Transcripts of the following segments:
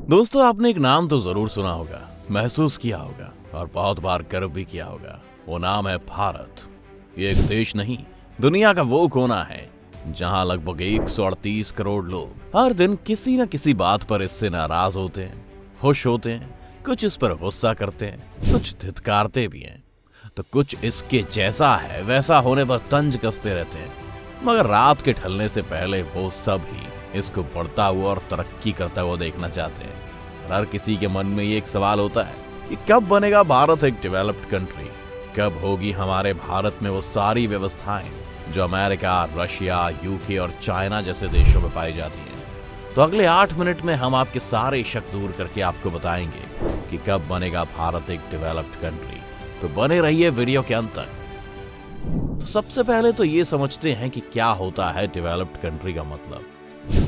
दोस्तों, आपने एक नाम तो जरूर सुना होगा, महसूस किया होगा और बहुत बार गर्व भी किया होगा। वो नाम है भारत। ये एक देश नहीं, दुनिया का वो कोना है जहां लगभग 138 करोड़ लोग हर दिन किसी न किसी बात पर इससे नाराज होते हैं, खुश होते हैं, कुछ इस पर गुस्सा करते हैं, कुछ धिक्कारते भी हैं, तो कुछ इसके जैसा है वैसा होने पर तंज कसते रहते हैं। मगर रात के ढलने से पहले वो सब ही इसको बढ़ता हुआ और तरक्की करता हुआ देखना चाहते हैं। और हर किसी के मन में ये एक सवाल होता है कि कब बनेगा भारत एक डेवलप्ड कंट्री, कब होगी हमारे भारत में वो सारी व्यवस्थाएं जो अमेरिका, रशिया, यूके और चाइना जैसे देशों में पाई जाती हैं। तो अगले 8 मिनट में हम आपके सारे शक दूर करके आपको बताएंगे कि कब बनेगा भारत एक डेवलप्ड कंट्री। तो बने रहिए वीडियो के अंत तक। तो सबसे पहले तो ये समझते हैं कि क्या होता है डेवलप्ड कंट्री का मतलब।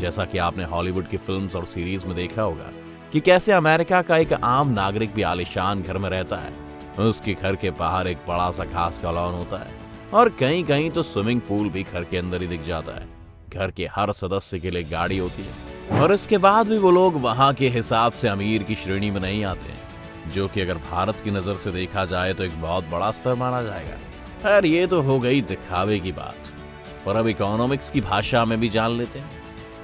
जैसा कि आपने हॉलीवुड की फिल्म्स और सीरीज में देखा होगा कि कैसे अमेरिका का एक आम नागरिक भी आलीशान घर में रहता है। उसके घर के बाहर एक बड़ा सा घास का लॉन होता है और कहीं कहीं तो स्विमिंग पूल भी घर के अंदर ही दिख जाता है। घर के हर सदस्य के लिए गाड़ी होती है और इसके बाद भी वो लोग वहां के हिसाब से अमीर की श्रेणी में नहीं आते हैं, जो कि अगर भारत की नजर से देखा जाए तो एक बहुत बड़ा स्तर माना जाएगा। खैर, ये तो हो गई दिखावे की बात, पर अब इकोनॉमिक्स की भाषा में भी जान लेते हैं।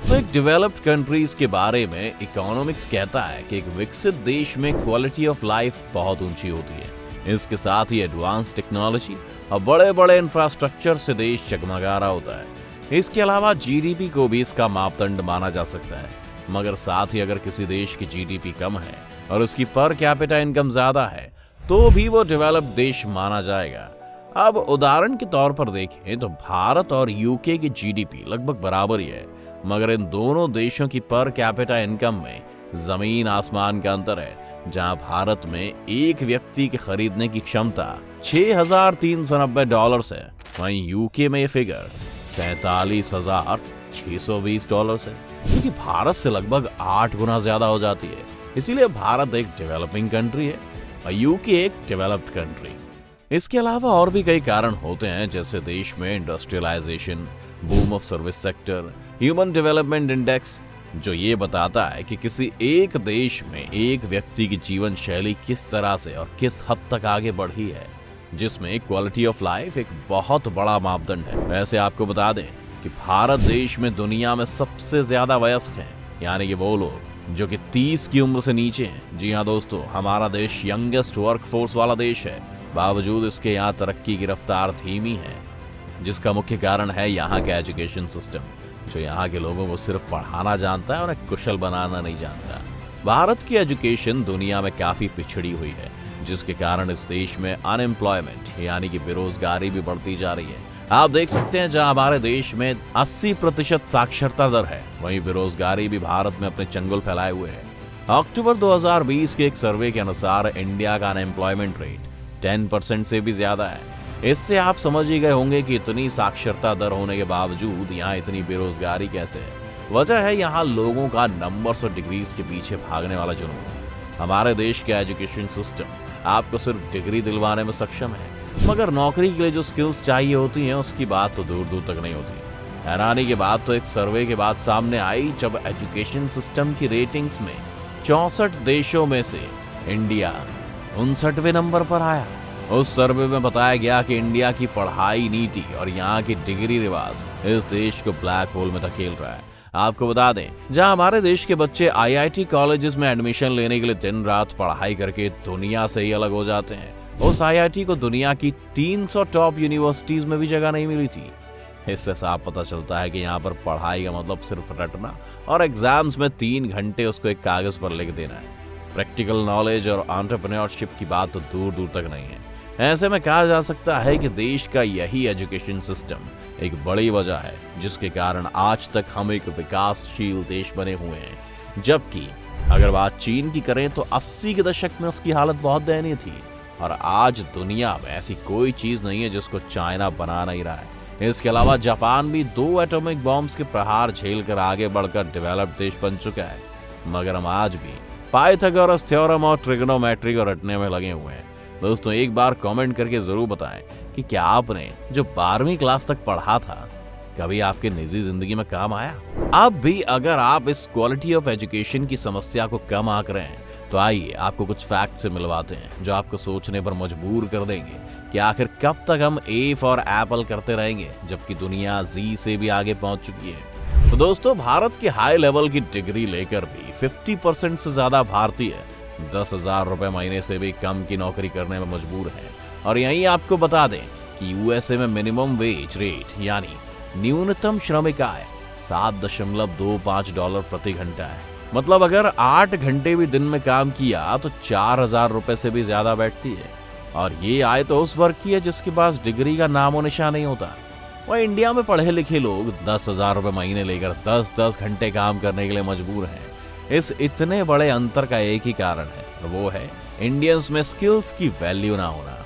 तो एक डेवलप्ड कंट्रीज के बारे में इकोनॉमिक्स कहता है कि एक विकसित देश में क्वालिटी ऑफ लाइफ बहुत ऊंची होती है। इसके साथ ही एडवांस टेक्नोलॉजी और बड़े बड़े इंफ्रास्ट्रक्चर से देश जगमगा रहा होता है। इसके अलावा जीडीपी को भी इसका मापदंड माना जा सकता है। मगर साथ ही अगर किसी देश की जीडीपी कम है और उसकी पर कैपिटा इनकम ज्यादा है तो भी वो डेवलप्ड देश माना जाएगा। अब उदाहरण के तौर पर देखें तो भारत और यूके की जीडीपी लगभग बराबर ही है, मगर इन दोनों देशों की पर कैपिटा इनकम में जमीन आसमान का अंतर है। जहां भारत में एक व्यक्ति के खरीदने की क्षमता $6,390 है, वहीं यूके में ये फिगर $47,620 है, क्योंकि भारत से लगभग 8 गुना ज्यादा हो जाती है। इसीलिए भारत एक डेवलपिंग कंट्री है और यूके एक डेवलप्ड कंट्री। इसके अलावा और भी कई कारण होते हैं, जैसे देश में industrialisation, boom of service sector, human development index, जो ये बताता है कि किसी एक देश में एक व्यक्ति की जीवन शैली किस तरह से और किस हद तक आगे बढ़ी है, जिसमें क्वालिटी ऑफ लाइफ एक बहुत बड़ा मापदंड है। वैसे आपको बता दें कि भारत देश में दुनिया में सबसे ज्यादा वयस्क हैं, यानी कि वो लोग जो कि 30 की उम्र से नीचे हैं। जी हाँ दोस्तों, हमारा देश यंगेस्ट वर्कफोर्स वाला देश है। बावजूद इसके यहाँ तरक्की की रफ्तार धीमी है, जिसका मुख्य कारण है यहाँ का एजुकेशन सिस्टम, जो यहाँ के लोगों को सिर्फ पढ़ाना जानता है और एक कुशल बनाना नहीं जानता। भारत की एजुकेशन दुनिया में काफी पिछड़ी हुई है, जिसके कारण इस देश में अनएम्प्लॉयमेंट यानी कि बेरोजगारी भी बढ़ती जा रही है। आप देख सकते हैं, जहां हमारे देश में 80% साक्षरता दर है, वहीं बेरोजगारी भी भारत में अपने चंगुल फैलाए हुए है। अक्टूबर 2020 के एक सर्वे के अनुसार इंडिया का अनएम्प्लॉयमेंट रेट 10% से भी ज्यादा है। इससे आप समझ ही गए होंगे कि इतनी साक्षरता दर होने के बावजूद यहाँ इतनी बेरोजगारी कैसे है। वजह है यहाँ लोगों का नंबर्स और डिग्रीज के पीछे भागने वाला जुनून। हमारे देश का एजुकेशन सिस्टम आपको सिर्फ डिग्री दिलवाने में सक्षम है, मगर नौकरी के लिए जो स्किल्स चाहिए होती हैं उसकी बात तो दूर दूर तक नहीं होती। हैरानी की बात तो एक सर्वे के बाद सामने आई, जब एजुकेशन सिस्टम की रेटिंग्स में 64 देशों में से इंडिया 59वें नंबर पर आया। उस सर्वे में बताया गया कि इंडिया की पढ़ाई नीति और यहाँ की डिग्री रिवाज इस देश को ब्लैक होल में धकेल रहा है। आपको बता दें, जहां हमारे देश के बच्चे आईआईटी कॉलेजेस में एडमिशन लेने के लिए दिन रात पढ़ाई करके दुनिया से ही अलग हो जाते हैं, उस आईआईटी को दुनिया की 300 टॉप यूनिवर्सिटीज में भी जगह नहीं मिली थी। इससे साफ पता चलता है कि यहाँ पर पढ़ाई का मतलब सिर्फ रटना और एग्जाम्स में 3 घंटे उसको एक कागज पर लिख देना है। प्रैक्टिकल नॉलेज और एंटरप्रेन्योरशिप की बात तो दूर दूर तक नहीं है। ऐसे में कहा जा सकता है कि देश का यही एजुकेशन सिस्टम एक बड़ी वजह है, जिसके कारण आज तक हम एक विकासशील देश बने हुए हैं। जबकि अगर बात चीन की करें तो 80 के दशक में उसकी हालत बहुत दयनीय थी, और आज दुनिया में ऐसी कोई चीज नहीं है जिसको चाइना बना नहीं रहा है। इसके अलावा जापान भी 2 एटॉमिक बॉम्ब्स के प्रहार झेलकर आगे बढ़कर डेवलप्ड देश बन चुका है, मगर हम आज भी पाइथागोरस थ्योरम और ट्रिग्नोमेट्री को रटने में लगे हुए हैं। दोस्तों, एक बार कमेंट करके जरूर बताएं कि क्या आपने जो 12वीं क्लास तक पढ़ा था कभी आपके निजी जिंदगी में काम आया? अब भी अगर आप इस क्वालिटी ऑफ एजुकेशन की समस्या को कम आंक रहे हैं तो आइए आपको कुछ फैक्ट से मिलवाते हैं जो आपको सोचने पर मजबूर कर देंगे कि आखिर कब तक हम ए फॉर एप्पल करते रहेंगे जबकि दुनिया जी से भी आगे पहुंच चुकी है। तो दोस्तों, भारत की हाई लेवल की डिग्री लेकर भी 50% से ज्यादा भारतीय 10,000 रुपए महीने से भी कम की नौकरी करने में मजबूर है। और यहीं आपको बता दें कि यूएसए में मिनिमम वेज रेट यानी न्यूनतम श्रमिक आय $7.25 प्रति घंटा है। मतलब अगर 8 घंटे भी दिन में काम किया तो 4,000 रुपए से भी ज्यादा बैठती है। और ये आय तो उस वर्ग की है जिसके पास डिग्री का नामो निशान नहीं होता। वह इंडिया में पढ़े लिखे लोग 10,000 रुपए महीने लेकर 10-10 घंटे काम करने के लिए मजबूर हैं। इस इतने बड़े अंतर का एक ही कारण है, वो है इंडियंस में स्किल्स की वैल्यू ना होना।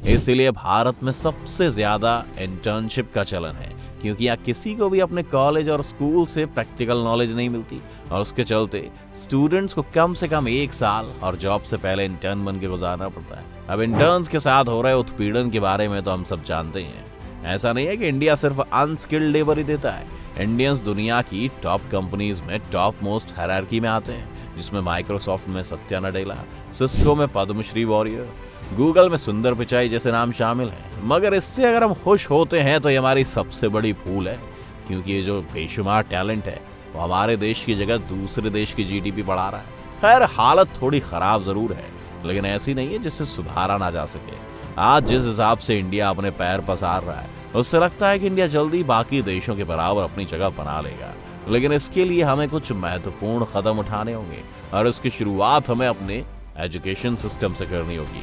इसीलिए भारत में सबसे ज्यादा इंटर्नशिप का चलन है, क्योंकि यहाँ किसी को भी अपने कॉलेज और स्कूल से प्रैक्टिकल नॉलेज नहीं मिलती और उसके चलते स्टूडेंट्स को कम से कम 1 साल और जॉब से पहले इंटर्न बन के गुजारना पड़ता है। अब इंटर्न्स के साथ हो रहे उत्पीड़न के बारे में तो हम सब जानते हैं। ऐसा नहीं है कि इंडिया सिर्फ अनस्किल्ड लेबर ही देता है। इंडियंस दुनिया की टॉप कंपनीज में टॉप मोस्ट हायरार्की में आते हैं, जिसमें माइक्रोसॉफ्ट में सत्या नडेला, सिस्को में पद्मश्री वॉरियर, गूगल में सुंदर पिचाई जैसे नाम शामिल हैं। मगर इससे अगर हम खुश होते हैं तो ये हमारी सबसे बड़ी भूल है, क्योंकि ये जो बेशुमार टैलेंट है वो हमारे देश की जगह दूसरे देश की जीडीपी बढ़ा रहा है। खैर, हालत थोड़ी खराब जरूर है, लेकिन ऐसी नहीं है जिससे सुधारा ना जा सके। आज जिस हिसाब से इंडिया अपने पैर पसार रहा है, उससे लगता है कि इंडिया जल्दी बाकी देशों के बराबर अपनी जगह बना लेगा। लेकिन इसके लिए हमें कुछ महत्वपूर्ण कदम उठाने होंगे और इसकी शुरुआत हमें अपने एजुकेशन सिस्टम से करनी होगी।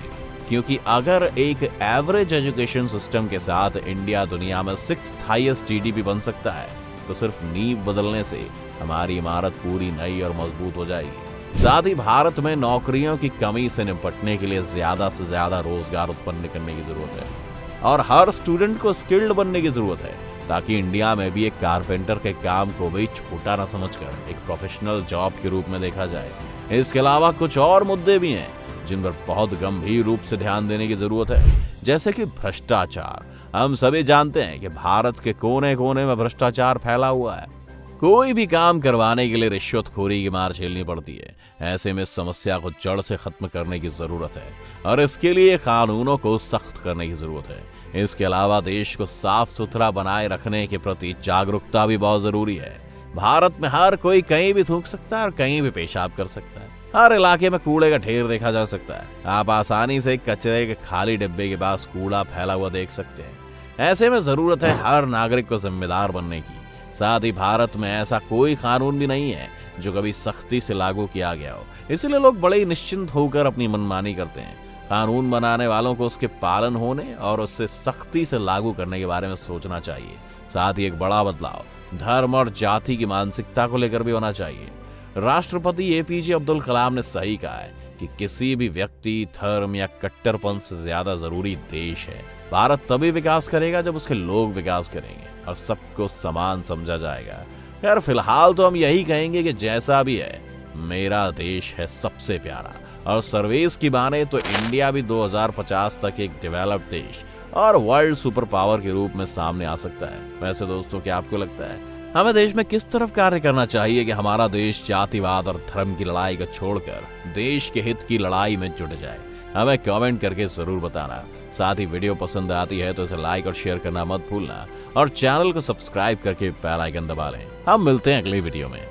क्योंकि अगर एक एवरेज एजुकेशन सिस्टम के साथ इंडिया दुनिया में 6th हाईएस्ट जीडीपी बन सकता है, तो सिर्फ नींव बदलने से हमारी इमारत पूरी नई और मजबूत हो जाएगी। साथ ही भारत में नौकरियों की कमी से निपटने के लिए ज्यादा से ज्यादा रोजगार उत्पन्न करने की जरूरत है और हर स्टूडेंट को स्किल्ड बनने की जरूरत है, ताकि इंडिया में भी एक कारपेंटर के काम को भी छोटा न समझकर एक प्रोफेशनल जॉब के रूप में देखा जाए। इसके अलावा कुछ और मुद्दे भी हैं जिन पर बहुत गंभीर रूप से ध्यान देने की जरूरत है, जैसे कि भ्रष्टाचार। हम सभी जानते हैं कि भारत के कोने कोने में भ्रष्टाचार फैला हुआ है। कोई भी काम करवाने के लिए रिश्वतखोरी की मार झेलनी पड़ती है। ऐसे में इस समस्या को जड़ से खत्म करने की जरूरत है और इसके लिए कानूनों को सख्त करने की जरूरत है। इसके अलावा देश को साफ सुथरा बनाए रखने के प्रति जागरूकता भी बहुत जरूरी है। भारत में हर कोई कहीं भी थूक सकता है और कहीं भी पेशाब कर सकता है। हर इलाके में कूड़े का ढेर देखा जा सकता है। आप आसानी से कचरे के खाली डिब्बे के पास कूड़ा फैला हुआ देख सकते हैं। ऐसे में जरूरत है हर नागरिक को जिम्मेदार बनने की। साथ ही भारत में ऐसा कोई कानून भी नहीं है जो कभी सख्ती से लागू किया गया हो, इसलिए लोग बड़े ही निश्चिंत होकर अपनी मनमानी करते हैं। कानून बनाने वालों को उसके पालन होने और उससे सख्ती से लागू करने के बारे में सोचना चाहिए। साथ ही एक बड़ा बदलाव धर्म और जाति की मानसिकता को लेकर भी होना चाहिए। राष्ट्रपति एपीजे अब्दुल कलाम ने सही कहा है कि किसी भी व्यक्ति, धर्म या कट्टरपन से ज्यादा जरूरी देश है। भारत तभी विकास करेगा जब उसके लोग विकास करेंगे और सबको समान समझा जाएगा। खैर, फिलहाल तो हम यही कहेंगे कि जैसा भी है, मेरा देश है सबसे प्यारा। और सर्वेस की माने तो इंडिया भी 2050 तक एक डेवलप्ड देश और वर्ल्ड सुपर पावर के रूप में सामने आ सकता है। वैसे दोस्तों, क्या आपको लगता है हमें देश में किस तरफ कार्य करना चाहिए कि हमारा देश जातिवाद और धर्म की लड़ाई को छोड़कर देश के हित की लड़ाई में जुट जाए? हमें कमेंट करके जरूर बताना। साथ ही वीडियो पसंद आती है तो इसे लाइक और शेयर करना मत भूलना और चैनल को सब्सक्राइब करके बेल आइकन दबा लें। हम मिलते हैं अगली वीडियो में।